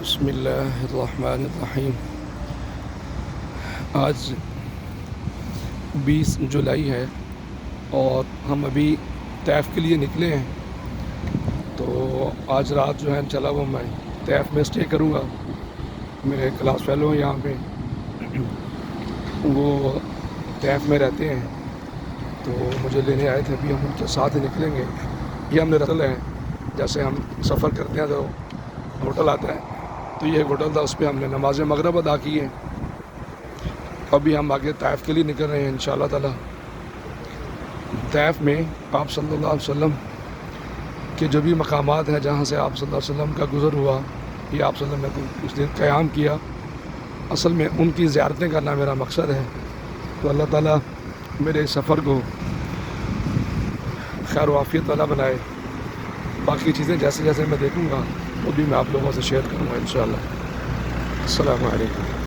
بسم اللہ الرحمن الرحیم۔ آج 20 جولائی ہے اور ہم ابھی طیف کے لیے نکلے ہیں، تو آج رات جو ہے انشاءاللہ وہ میں طیف میں اسٹے کروں گا۔ میرے کلاس فیلو ہیں یہاں پہ، وہ طیف میں رہتے ہیں، تو مجھے لینے آئے تھے، ابھی ہم ان کے ساتھ ہی نکلیں گے۔ یہ ہم نے رتل ہے، جیسے ہم سفر کرتے ہیں تو ہوٹل آتا ہے، تو یہ ایک ہوٹل تھا، اس پہ ہم نے نماز مغرب ادا کی ہے۔ ابھی ہم آگے طیف کے لیے نکل رہے ہیں انشاءاللہ تعالی۔ طیف میں آپ صلی اللہ علیہ وسلم کے جو بھی مقامات ہیں جہاں سے آپ صلی اللہ علیہ وسلم کا گزر ہوا، یہ آپ صلی اللہ علیہ وسلم نے اس دن قیام کیا، اصل میں ان کی زیارتیں کرنا میرا مقصد ہے۔ تو اللہ تعالیٰ میرے اس سفر کو خیر و عافیت والا بنائے۔ باقی چیزیں جیسے جیسے میں دیکھوں گا وہ بھی میں آپ لوگوں سے شیئر کروں گا انشاءاللہ۔ السلام علیکم۔